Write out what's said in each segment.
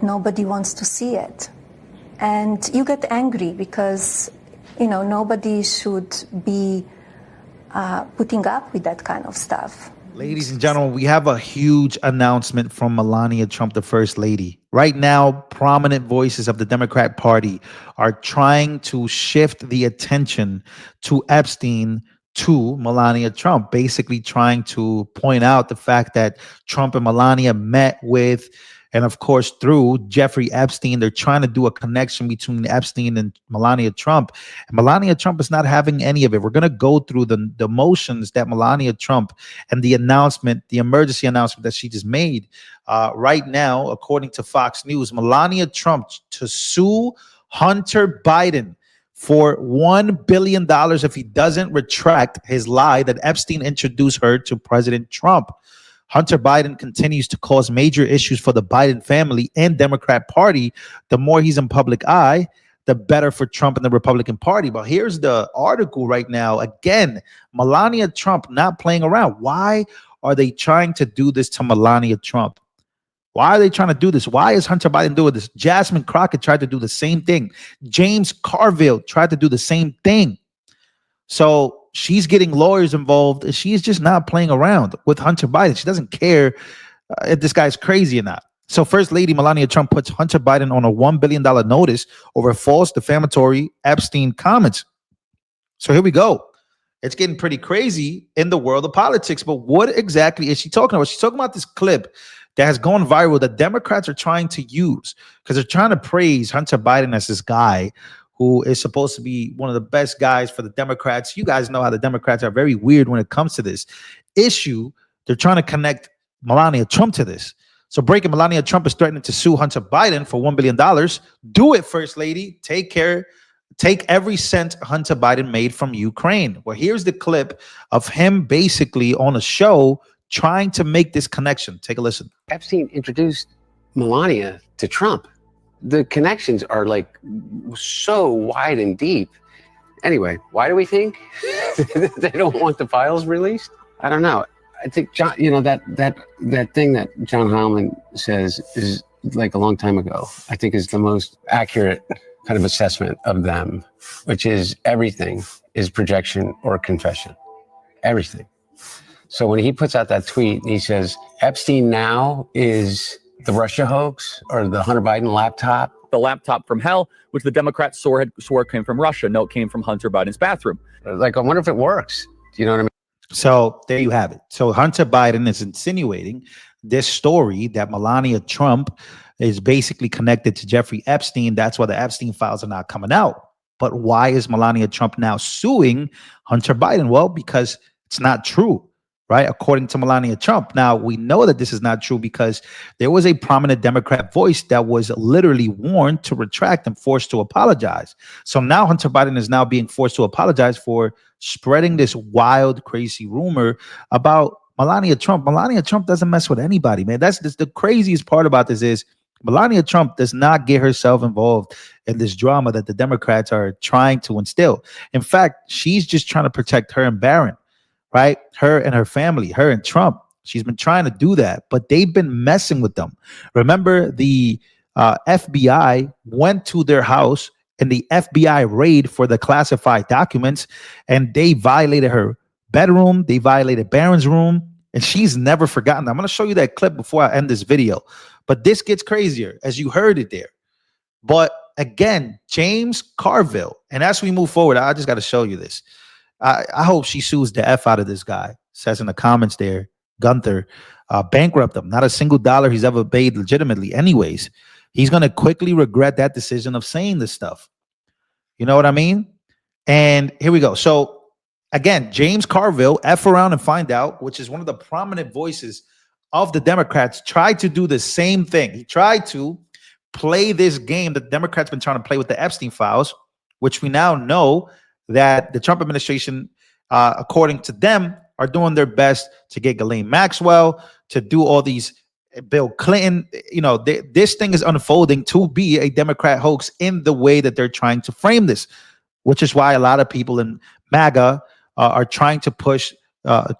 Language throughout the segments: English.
nobody wants to see it. And you get angry because, nobody should be putting up with that kind of stuff. Ladies and gentlemen, we have a huge announcement from Melania Trump, the First Lady. Right now, prominent voices of the Democrat Party are trying to shift the attention to Epstein to Melania Trump, basically trying to point out the fact that Trump and Melania met with, and of course, through Jeffrey Epstein. They're trying to do a connection between Epstein and Melania Trump. And Melania Trump is not having any of it. We're going to go through the motions that Melania Trump and the announcement, the emergency announcement that she just made. Right now, according to Fox News, Melania Trump to sue Hunter Biden for $1 billion if he doesn't retract his lie that Epstein introduced her to President Trump. Hunter Biden continues to cause major issues for the Biden family and Democrat Party. The more he's in public eye, the better for Trump and the Republican Party. But here's the article right now. Again, Melania Trump not playing around. Why are they trying to do this to Melania Trump? Why are they trying to do this? Why is Hunter Biden doing this? Jasmine Crockett tried to do the same thing. James Carville tried to do the same thing. So she's getting lawyers involved. She's just not playing around with Hunter Biden. She doesn't care if this guy's crazy or not. So First Lady Melania Trump puts Hunter Biden on a $1 billion notice over false defamatory Epstein comments. So here we go. It's getting pretty crazy in the world of politics. But what exactly is she talking about? She's talking about this clip that has gone viral that Democrats are trying to use because they're trying to praise Hunter Biden as this guy who is supposed to be one of the best guys for the Democrats. You guys know how the Democrats are very weird when it comes to this issue. They're trying to connect Melania Trump to this. So breaking, Melania Trump is threatening to sue Hunter Biden for $1 billion. Do it, First Lady. Take care. Take every cent Hunter Biden made from Ukraine. Well, here's the clip of him basically on a show trying to make this connection. Take a listen. Epstein introduced Melania to Trump. The connections are like so wide and deep. Anyway, why do we think they don't want the files released? I don't know. I think John, that thing that John Heilman says is like a long time ago, I think is the most accurate kind of assessment of them, which is everything is projection or confession. Everything. So when he puts out that tweet and he says Epstein now is the Russia hoax or the Hunter Biden laptop. The laptop from hell, which the Democrats swore came from Russia. No, it came from Hunter Biden's bathroom. Like, I wonder if it works. Do you know what I mean? So there you have it. So Hunter Biden is insinuating this story that Melania Trump is basically connected to Jeffrey Epstein. That's why the Epstein files are not coming out. But why is Melania Trump now suing Hunter Biden? Well, because it's not true. Right, according to Melania Trump. Now, we know that this is not true because there was a prominent Democrat voice that was literally warned to retract and forced to apologize. So now Hunter Biden is now being forced to apologize for spreading this wild, crazy rumor about Melania Trump. Melania Trump doesn't mess with anybody, man. That's the craziest part about this is Melania Trump does not get herself involved in this drama that the Democrats are trying to instill. In fact, she's just trying to protect her and Barron. Right? Her and her family, her and Trump. She's been trying to do that, but they've been messing with them. Remember, the FBI went to their house in the FBI raid for the classified documents, and they violated her bedroom. They violated Barron's room, and she's never forgotten. I'm going to show you that clip before I end this video. But this gets crazier, as you heard it there. But again, James Carville, and as we move forward, I just got to show you this. I hope she sues the F out of this guy. Says in the comments there, Gunther, bankrupt him. Not a single dollar he's ever paid legitimately. Anyways, he's going to quickly regret that decision of saying this stuff. You know what I mean? And here we go. So again, James Carville, F around and find out, which is one of the prominent voices of the Democrats, tried to do the same thing. He tried to play this game that the Democrats been trying to play with the Epstein files, which we now know that the Trump administration, according to them, are doing their best to get Ghislaine Maxwell, to do all these Bill Clinton. You know, this thing is unfolding to be a Democrat hoax in the way that they're trying to frame this, which is why a lot of people in MAGA are trying to push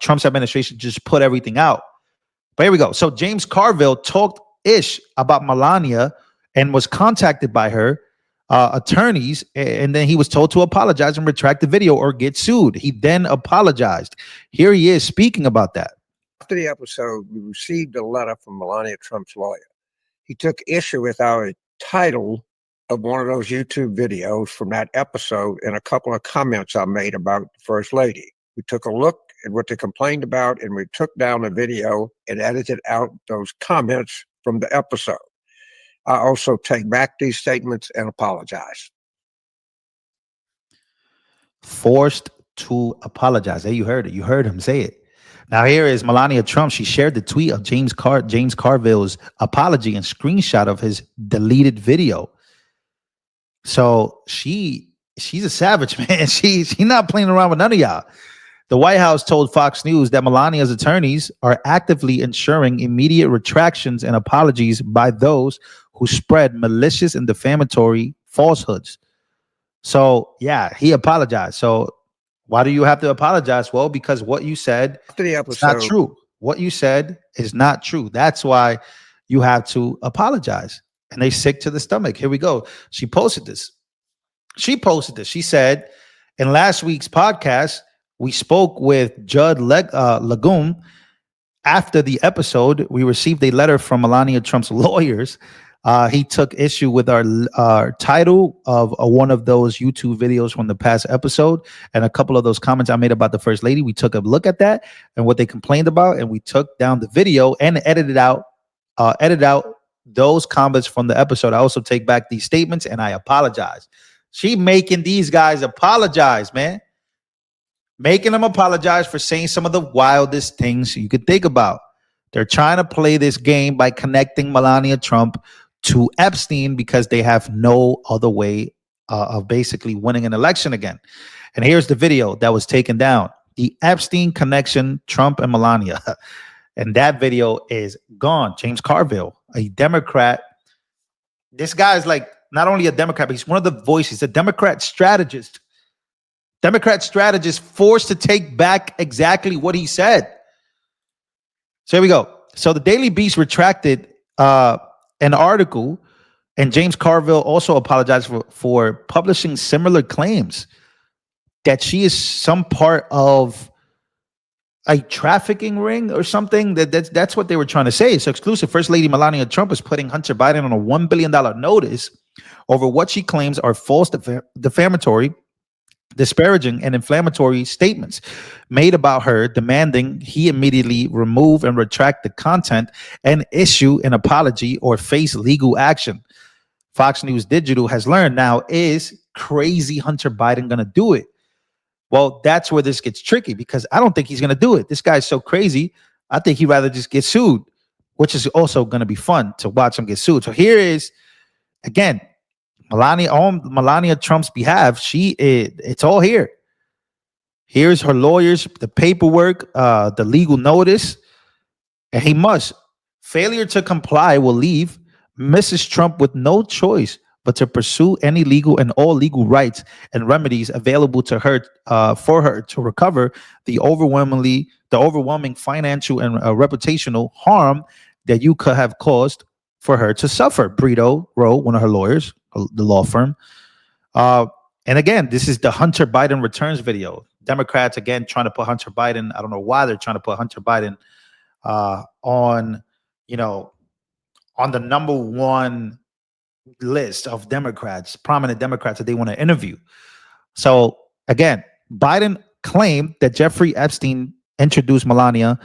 Trump's administration to just put everything out. But here we go. So James Carville talked ish about Melania and was contacted by her attorneys, and then he was told to apologize and retract the video or get sued. He then apologized. Here he is speaking about that. After the episode, we received a letter from Melania Trump's lawyer. He took issue with our title of one of those YouTube videos from that episode and a couple of comments I made about the First Lady. We took a look at what they complained about, and we took down the video and edited out those comments from the episode. I also take back these statements and apologize. Forced to apologize. Hey, you heard it. You heard him say it. Now here is Melania Trump. She shared the tweet of James Carville's apology and screenshot of his deleted video. So she's a savage, man. She's not playing around with none of y'all. The White House told Fox News that Melania's attorneys are actively ensuring immediate retractions and apologies by those who spread malicious and defamatory falsehoods. So yeah, he apologized. So why do you have to apologize? Well, because what you said is not true. What you said is not true. That's why you have to apologize. And they sick to the stomach. Here we go. She posted this. She said, in last week's podcast, we spoke with Judd Lagoon. After the episode, we received a letter from Melania Trump's lawyers. He took issue with our title of one of those YouTube videos from the past episode and a couple of those comments I made about the First Lady. We took a look at that and what they complained about, and we took down the video and edited out those comments from the episode. I also take back these statements and I apologize. She making these guys apologize, man. Making them apologize for saying some of the wildest things you could think about. They're trying to play this game by connecting Melania Trump to Epstein because they have no other way of basically winning an election again. And here's the video that was taken down. The Epstein connection, Trump and Melania. And that video is gone. James Carville, a Democrat. This guy is like not only a Democrat, but he's one of the voices, a Democrat strategist. Democrat strategist forced to take back exactly what he said. So here we go. So the Daily Beast retracted an article, and James Carville also apologized for publishing similar claims that she is some part of a trafficking ring or something. That's what they were trying to say. It's exclusive. First Lady Melania Trump is putting Hunter Biden on a $1 billion notice over what she claims are false, defamatory, disparaging, and inflammatory statements made about her, demanding he immediately remove and retract the content and issue an apology or face legal action. Fox News Digital has learned now, is crazy Hunter Biden going to do it? Well, that's where this gets tricky, because I don't think he's going to do it. This guy's so crazy. I think he'd rather just get sued, which is also going to be fun to watch him get sued. So here is, again, Melania, on Melania Trump's behalf, it's all here. Here's her lawyers, the paperwork, the legal notice, and he must. Failure to comply will leave Mrs. Trump with no choice but to pursue any legal and all legal rights and remedies available to her for her to recover the overwhelming financial and reputational harm that you could have caused for her to suffer. Brito wrote, one of her lawyers, the law firm. And again, this is the Hunter Biden returns video. Democrats, again, trying to put Hunter Biden. I don't know why they're trying to put Hunter Biden on the number one list of Democrats, prominent Democrats that they want to interview. So again, Biden claimed that Jeffrey Epstein introduced Melania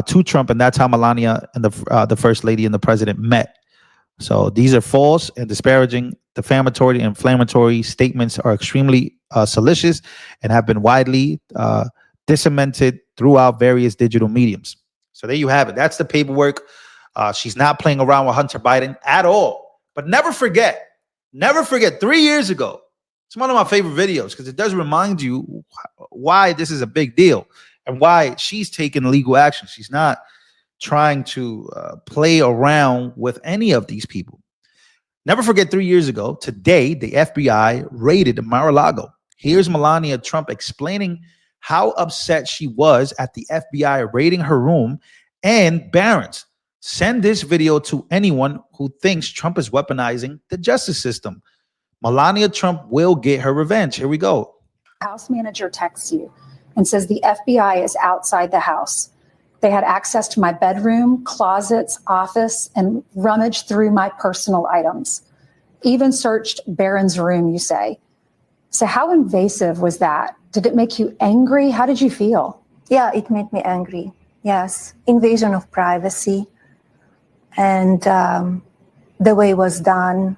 to Trump, and that's how Melania and the First Lady and the President met. So these are false and disparaging, defamatory, and inflammatory statements are extremely salacious and have been widely disseminated throughout various digital mediums. So there you have it. That's the paperwork. She's not playing around with Hunter Biden at all. But never forget 3 years ago, it's one of my favorite videos because it does remind you why this is a big deal and why she's taking legal action. She's not trying to play around with any of these people. Never forget 3 years ago, today, the FBI raided Mar-a-Lago. Here's Melania Trump explaining how upset she was at the FBI raiding her room and Barron's. Send this video to anyone who thinks Trump is weaponizing the justice system. Melania Trump will get her revenge. Here we go. House manager texts you and says the FBI is outside the house. They had access to my bedroom, closets, office, and rummaged through my personal items. Even searched Barron's room, you say. So how invasive was that? Did it make you angry? How did you feel? Yeah, it made me angry. Yes, invasion of privacy. And the way it was done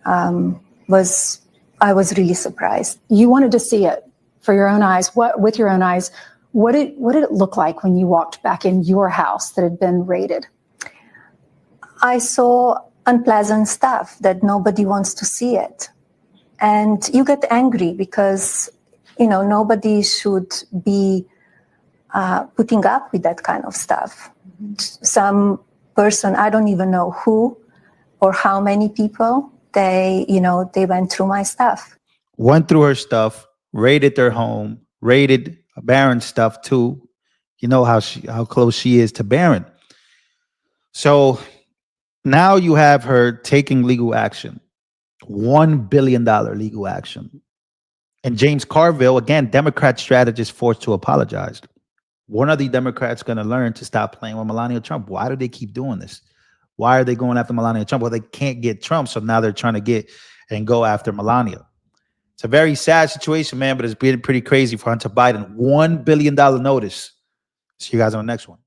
I was really surprised. You wanted to see it for your own eyes. With your own eyes, what did it look like when you walked back in your house that had been raided? I saw unpleasant stuff that nobody wants to see it. And you get angry because, nobody should be putting up with that kind of stuff. Some person, I don't even know who or how many people, they went through my stuff. Went through her stuff, raided their home, raided Barron's stuff too. You know how close she is to Barron. So now you have her taking legal action, $1 billion legal action. And James Carville, again, Democrat strategist, forced to apologize. When are the Democrats going to learn to stop playing with Melania Trump? Why do they keep doing this? Why are they going after Melania Trump? Well, they can't get Trump, so now they're trying to get and go after Melania. It's a very sad situation, man, but it's been pretty crazy for Hunter Biden. $1 billion notice. See you guys on the next one.